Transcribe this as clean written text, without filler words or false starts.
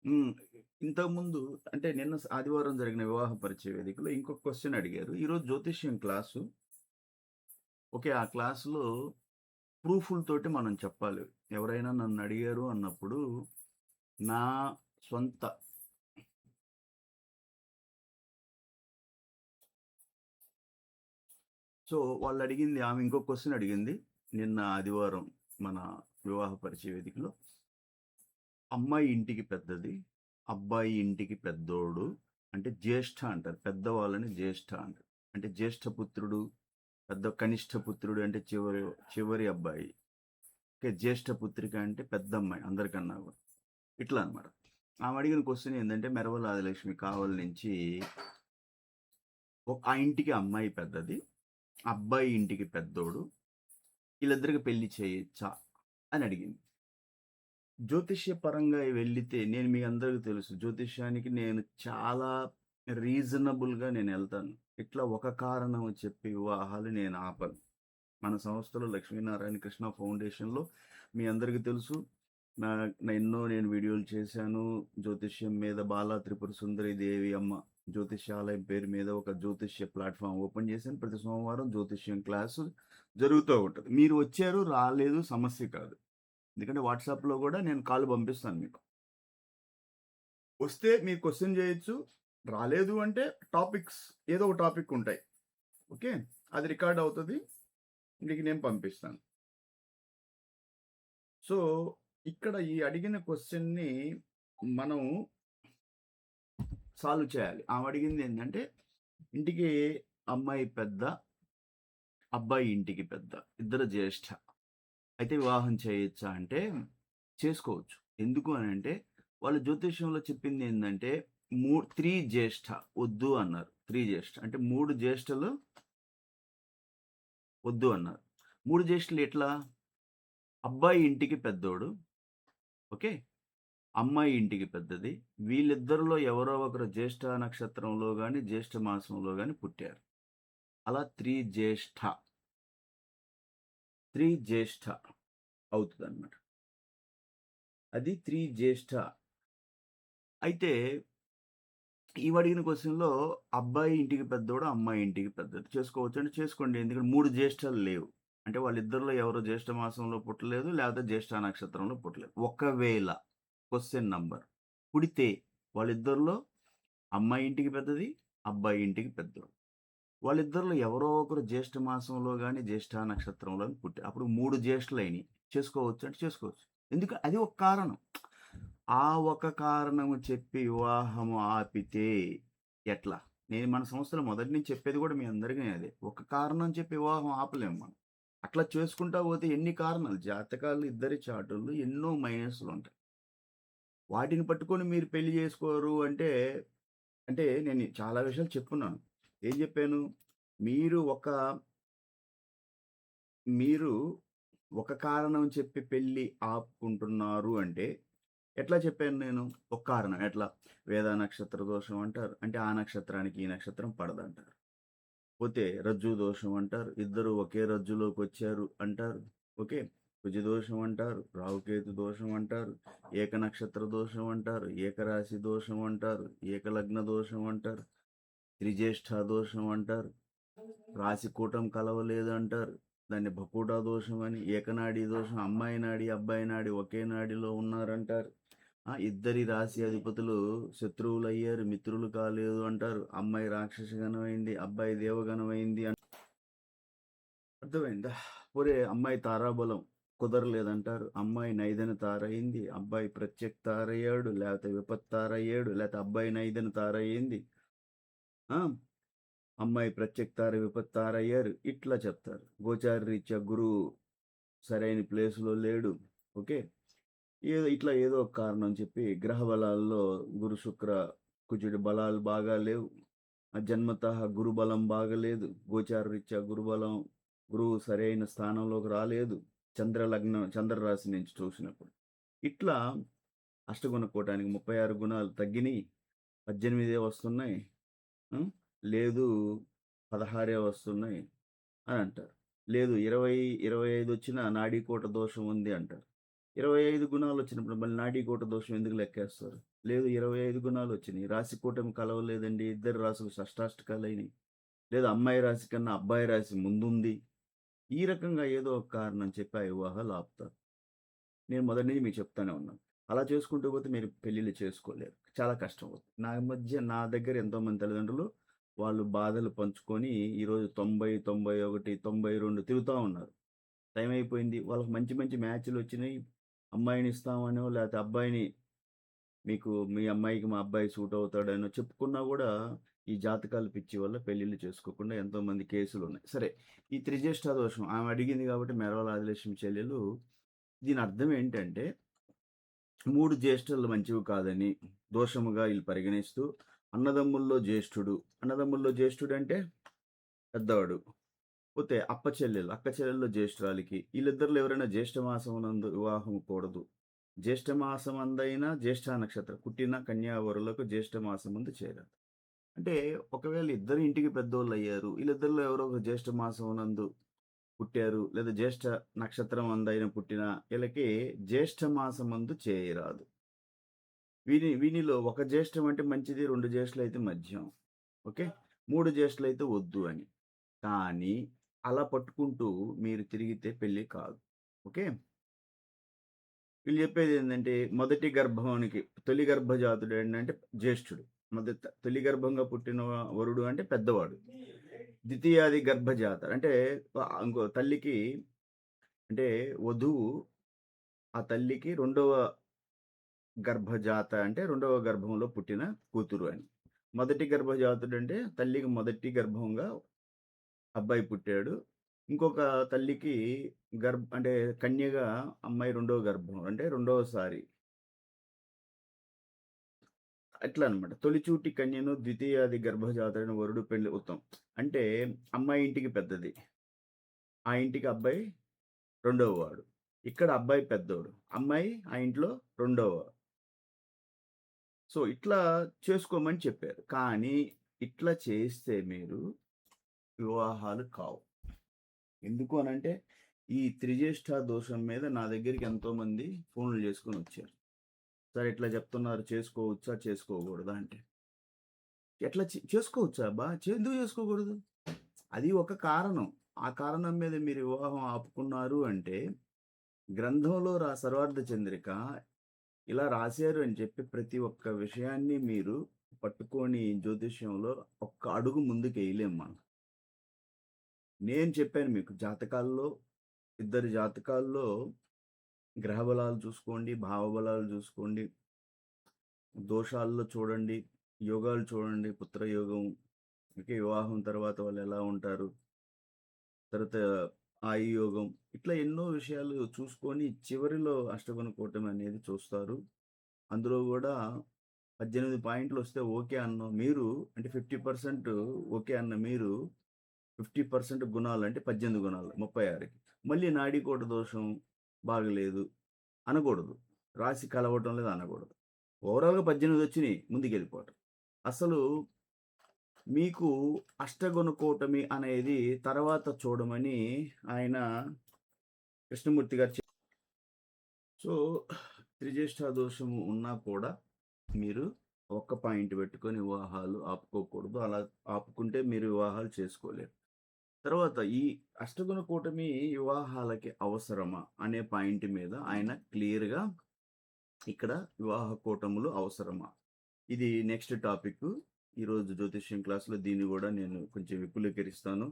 హ్మ్. ఇంతకుముందు అంటే నిన్న ఆదివారం జరిగిన వివాహ పరిచయ వేదికలో ఇంకొక క్వెషన్ అడిగారు. ఈరోజు జ్యోతిష్యం క్లాసు. ఓకే. ఆ క్లాస్‌లో ప్రూఫులతోటి మనం చెప్పాలి. ఎవరైనా నన్నడిగారు అన్నప్పుడు నా సొంత సో, వాళ్ళడిగింది ఆమె ఇంకో క్వెషన్ అడిగింది. నిన్న ఆదివారం మన వివాహ పరిచయ వేదికలో. అమ్మాయి ఇంటికి పెద్దది. అబ్బాయి ఇంటికి పెద్దోడు. అంటే జ్యేష్ఠ అంటారు. పెద్దవాళ్ళని జ్యేష్ఠ అంటారు. అంటే జ్యేష్ఠ పుత్రుడు, పెద్ద కనిష్ఠ పుత్రుడు అంటే చివరి చివరి అబ్బాయి. ఓకే. జ్యేష్ఠ పుత్రిక అంటే పెద్దమ్మాయి అందరికన్నా గూడా. ఇట్లా అన్నమాట. ఆమె అడిగిన క్వెషన్ ఏందంటే మెరవల ఆదిలక్ష్మి కావలి నుంచి ఆ ఇంటికి అమ్మాయి పెద్దది. అబ్బాయి ఇంటికి పెద్దోడు. ఈళ్ళిద్దరికి పెళ్లి చేయొచ్చా? అని అడిగింది. జ్యోతిష్య పరంగా వెళ్ళితే నేను మీ అందరికి తెలుసు. జ్యోతిష్యానికి నేను చాలా రీజనబుల్‌గా నేనెళ్తాను. ఇట్లా ఒక కారణం చెప్పి వివాహాలు నేను ఆపను. మన సంస్థలో లక్ష్మీనారాయణ కృష్ణ ఫౌండేషన్‌లో మీ అందరికీ తెలుసు. నా నేను వీడియోలు చేశాను. జ్యోతిష్యం మీద బాలా త్రిపుర సుందరి దేవి అమ్మ జ్యోతిష్యాలయం పేరు మీద ఒక జ్యోతిష్య ప్లాట్‌ఫార్మ్ ఓపెన్ చేశాను. ప్రతి సోమవారం జ్యోతిష్యం క్లాసు జరుగుతూ ఉంటది. మీరు వచ్చారు, రాలేదు సమస్య కాదు. ఎందుకంటే వాట్సాప్‌లో గూడా నేను కాల్ పంపిస్తాను మీకు. వస్తే మీరు క్వెషన్ చేయొచ్చు. రాలేదు అంటే టాపిక్స్ ఏదో ఒక టాపిక్ ఉంటాయి. ఓకే. అది రికార్డ్ అవుతది. మీకు నేను పంపిస్తాను. సో, ఇక్కడ ఈ అడిగిన క్వెషన్‌ని మనం సాల్వ్ చేయాలి. ఆమె అడిగిందేంటంటే, ఇంటికి అమ్మాయి పెద్ద, అబ్బాయి ఇంటికి పెద్ద. ఇద్దరు జ్యేష్ఠ. అయితే వివాహం చేయొచ్చా అంటే, చేసుకోవచ్చు. ఎందుకు అనంటే, వాళ్ళు జ్యోతిష్యంలో చెప్పిందేందంటే, 3 జ్యేష్ఠ వద్దు అన్నారు. 3 జ్యేష్ఠ అంటే 3 జ్యేష్ఠలు వద్దు అన్నారు. 3 జ్యేష్ఠులు ఎట్లా? అబ్బాయి ఇంటికి పెద్దోడు. ఓకే. అమ్మాయి ఇంటికి పెద్దది. వీళ్ళిద్దరిలో ఎవరో ఒకరు జ్యేష్ఠ నక్షత్రంలో గాని, జ్యేష్ఠ మాసంలో గాని పుట్టారు. అలా 3 జ్యేష్ఠ అవుతదనమాట. అది 3 జ్యేష్ఠ. అయితే ఈమడిగిన క్వెషన్‌లో అబ్బాయి ఇంటికి పెద్దోడు, అమ్మాయి ఇంటికి పెద్దది. చేసుకోవచ్చా అంటే చేసుకోండి. ఎందుకంటే 3 జ్యేష్ఠాలు లేవు. అంటే వాళ్ళిద్దరిలో ఎవరు జ్యేష్ఠ మాసంలో పుట్టలేదు, లేకపోతే జ్యేష్ఠ నక్షత్రంలో పుట్టలేదు. ఒకవేళ క్వెషన్ నంబర్ పుడితే వాళ్ళిద్దరిలో అమ్మాయి ఇంటికి పెద్దది, అబ్బాయి ఇంటికి పెద్దోడు. వాళ్ళిద్దరిలో ఎవరో ఒకరు జ్యేష్ఠ మాసంలో గాని, జ్యేష్ఠ నక్షత్రంలో గాని పుట్టారు. అప్పుడు 3 జ్యేష్ఠులయినియి. చేసుకోవచ్చు అంటే చేసుకోవచ్చు. ఎందుకు అది ఒక కారణం. ఆ ఒక కారణము చెప్పి వివాహము ఆపితే ఎట్లా? నేను మన సంస్థలో మొదటి నుంచి చెప్పేది గూడా మీ అందరికీ అదే. ఒక కారణం చెప్పి వివాహం ఆపలేము మనం. అట్లా చేసుకుంటా పోతే ఎన్ని కారణాలు జాతకాలు ఇద్దరి చార్టుల్లో ఎన్నో మైనస్‌లుంటాయి. వాటిని పట్టుకొని మీరు పెళ్లి చేసుకోరు అంటే, అంటే నేను చాలా విషయాలు చెప్పున్నాను. ఏం జెప్పాను? మీరు ఒక మీరు ఒక కారణం చెప్పి పెళ్లి ఆపుకుంటున్నారు అంటే, ఎట్లా చెప్పాను నేను? ఒక కారణం ఎట్లా? వేద నక్షత్ర దోషం అంటారు. అంటే ఆ నక్షత్రానికి ఈ నక్షత్రం పడదంటారు. పోతే రజ్జు దోషం అంటారు. ఇద్దరు ఒకే రజ్జులోకొచ్చారు అంటారు. ఓకే. కుజ దోషం అంటారు. రాహుకేతు దోషం అంటారు. ఏక నక్షత్ర దోషం అంటారు. ఏకరాశి దోషం అంటారు. ఏకలగ్న దోషం అంటారు. త్రిజ్యేష్ఠ దోషం అంటారు. రాశికూటం కలవలేదంటారు. దాన్ని భకూట దోషం అని, ఏకనాడి దోషం అమ్మాయి నాడి, అబ్బాయి నాడి ఒకే నాడిలో ఉన్నారంటారు. ఇద్దరి రాశి అధిపతులు శత్రువులయ్యారు, మిత్రులు కాలేదు అంటారు. అమ్మాయి రాక్షస గణమైంది, అబ్బాయి దేవగణమైంది అర్థమైందా? అమ్మాయి తారాబలం కుదరలేదంటారు. అమ్మాయి నైదన తారయింది, అబ్బాయి ప్రత్యక్ తారయ్యాడు, లేకపోతే విపత్ తారయ్యాడు, లేకపోతే అబ్బాయి నైదన తారయింది. ఆ! అమ్మాయి ప్రత్యక్తార, విపత్తారయ్యారు. ఇట్లా చెప్తారు. గోచార రీత్యా గురువు సరైన ప్లేస్‌లో లేడు. ఓకే. ఇట్లా ఏదో ఒక కారణం చెప్పి గ్రహ బలాల్లో గురు, శుక్ర, కుజుడి బలాలు బాగా లేవు. జన్మతః గురు బలం బాగలేదు. గోచార రీత్యా గురువు సరైన స్థానంలోకి రాలేదు. చంద్ర రాశి నుంచి చూసినప్పుడు. ఇట్లా అష్టగుణ కూటానికి 36 గుణాలు తగ్గినియి. 18 వస్తున్నాయి. హ్మ్. లేదు 16 వస్తున్నాయి అని అంటారు. లేదు 20, 25 వచ్చినా నాడీకోట దోషం ఉంది అంటారు. 25 గుణాలొచ్చినప్పుడు మళ్ళీ నాడీకోట దోషం ఎందుకు లెక్కేస్తారు? లేదు 25 గుణాలొచ్చినియి. రాశి కూటమి కలవలేదండి. ఇద్దరు రాసులు షష్టాష్టకాలయినియి. లేదా అమ్మాయి రాశి కన్నా అబ్బాయి రాశి ముందుంది. ఈ రకంగా ఏదో ఒక కారణం చెప్పి ఆ వివాహాలు ఆపుతారు. నేను మొదటి నుంచి మీకు చెప్తానే ఉన్నాను. అలా చేసుకుంటూ పోతే మీరు పెళ్ళిళ్ళు చేసుకోలేరు. చాలా కష్టమవుతుంది. నా దగ్గర ఎంతోమంది తల్లిదండ్రులు వాళ్ళు బాధలు పంచుకొని ఈరోజు 90, 91, 92 తిరుగుతా ఉన్నారు. టైం అయిపోయింది. వాళ్ళకి మంచి మంచి మ్యాచ్‌లొచ్చినియి. అమ్మాయిని ఇస్తామనో, లేతే అబ్బాయిని మీ అమ్మాయికి మా అబ్బాయి సూట్ అవుతాడనో చెప్పుకున్నా గూడా, ఈ జాతకాల పిచ్చి వల్ల పెళ్ళిళ్ళు చేసుకోకుండా ఎంతోమంది కేసులున్నాయి. సరే, ఈ త్రిజ్యేష్ఠ దోషం ఆమె అడిగింది గాబట్టి మెరవల ఆదిలక్ష్మి చెల్లెలు దీని అర్థం ఏంటంటే, 3 జ్యేష్ఠులు మంచివి కాదని దోషముగా ఈళ్ళు పరిగణిస్తూ, అన్నదమ్ముల్లో జ్యేష్ఠుడు, అన్నదమ్ముల్లో జ్యేష్ఠుడంటే పెద్దవాడు. పోతే అక్క చెల్లెల్లో జ్యేష్ఠురాలికి ఈళ్ళిద్దరిలో ఎవరైనా జ్యేష్ఠ మాసమునందు వివాహం కూడదు. జ్యేష్ఠ మాసమందైనా జ్యేష్ఠ నక్షత్రం పుట్టిన కన్యావరులకు జ్యేష్ఠ మాసమందు చేరాలి. అంటే ఒకవేళ ఇద్దరు ఇంటికి పెద్దోళ్ళయ్యారు. ఈళ్ళిద్దరిలో ఎవరో ఒక జ్యేష్ఠ మాసమునందు పుట్టారు. లేదా జ్యేష్ఠ నక్షత్రం అందైన పుట్టిన ఈళ్ళకి జ్యేష్ఠ మాసమందు చేయరాదు. వీనిలో ఒక జ్యేష్ఠం అంటే మంచిది. 2 జ్యేష్ఠులైతే మధ్యం. ఓకే. 3 జ్యేష్ఠులైతే వద్దు అని. కానీ అలా పట్టుకుంటూ మీరు తిరిగితే పెళ్లి కాదు. ఓకే. వీళ్ళు చెప్పేదేందంటే మొదటి గర్భానికి తొలి గర్భజాతుడు ఏంటంటే జ్యేష్ఠుడు. తొలి గర్భంగా పుట్టిన వరుడు అంటే పెద్దవాడు. ద్వితీయాది గర్భజాత అంటే ఇంకో తల్లికి అంటే వధువు ఆ తల్లికి రెండవ గర్భజాత అంటే రెండవ గర్భంలో పుట్టిన కూతురు అని. మొదటి గర్భజాతుడంటే తల్లికి మొదటి గర్భంగా అబ్బాయి పుట్టాడు. ఇంకొక తల్లికి అంటే కన్యగా అమ్మాయి రెండవ గర్భం అంటే రెండవసారి. అట్లా అన్నమాట. తొలిచూటి కన్యను ద్వితీయాది గర్భజాతుడైన వరుడు పెళ్లి ఉత్తమం. అంటే అమ్మాయి ఇంటికి పెద్దది. ఆ ఇంటికి అబ్బాయి రెండవ వాడు. ఇక్కడ అబ్బాయి పెద్దోడు. అమ్మాయి ఆ ఇంట్లో రెండవ. సో, ఇట్లా చేసుకోమని చెప్పారు. కానీ ఇట్లా చేస్తే మీరు వివాహాలు కావు. ఎందుకు అనంటే ఈ త్రిజ్యేష్ఠ దోషం మీద నా దగ్గరికి ఎంతోమంది ఫోన్లు చేసుకొనొచ్చారు. సార్ ఇట్లా చెప్తున్నారు చేసుకోవచ్చా? చేసుకోకూడదా? అంటే ఎట్లా చేసుకోవచ్చా అబ్బా! ఎందుకు చేసుకోకూడదు? అది ఒక కారణం. ఆ కారణం మీద మీరు వివాహం ఆపుకున్నారు అంటే గ్రంథంలో సర్వార్థ చంద్రిక ఇలా రాశారు అని చెప్పి ప్రతి ఒక్క విషయాన్ని మీరు పట్టుకొని జ్యోతిష్యంలో ఒక్క అడుగు ముందుకేయలేం మనం. నేను చెప్పాను మీకు ఇద్దరి జాతకాల్లో గ్రహబలాలు చూసుకోండి, భావబలాలు చూసుకోండి, దోషాల్లో చూడండి, యోగాలు చూడండి, పుత్రయోగం, ఓకే, వివాహం తర్వాత వాళ్ళు ఎలా ఉంటారు, తర్వాత ఆయుయోగం, ఇట్లా ఎన్నో విషయాలు చూసుకొని చివరిలో అష్టగుణ కూటమి అనేది చూస్తారు. అందులో కూడా 18 పాయింట్లు వస్తే ఓకే అన్న మీరు అంటే 50% ఓకే అన్న మీరు 50% గుణాలు అంటే 18 గుణాలు 36కి. మళ్ళీ నాడీకోట దోషం బాగలేదు అనకూడదు. రాశి కలవటం లేదు అనకూడదు. ఓవరాల్‌గా 18 వచ్చినియి ముందుకెళ్ళిపోవటం. అసలు మీకు అష్టగుణ కూటమి అనేది తర్వాత చూడమని ఆయన కృష్ణమూర్తి గారు సో, త్రిజ్యేష్ఠ దోషము ఉన్నా కూడా మీరు ఒక్క పాయింట్ పెట్టుకొని వివాహాలు ఆపుకోకూడదు. అలా ఆపుకుంటే మీరు వివాహాలు చేసుకోలేరు. తర్వాత ఈ అష్టగుణ కూటమి వివాహాలకి అవసరమా అనే పాయింట్ మీద ఆయన క్లియర్‌గా ఇక్కడ వివాహ కూటములు అవసరమా? ఇది నెక్స్ట్ టాపిక్. ఈరోజు జ్యోతిష్యం క్లాస్‌లో దీన్ని గూడా నేను కొంచెం విపులీకరిస్తాను.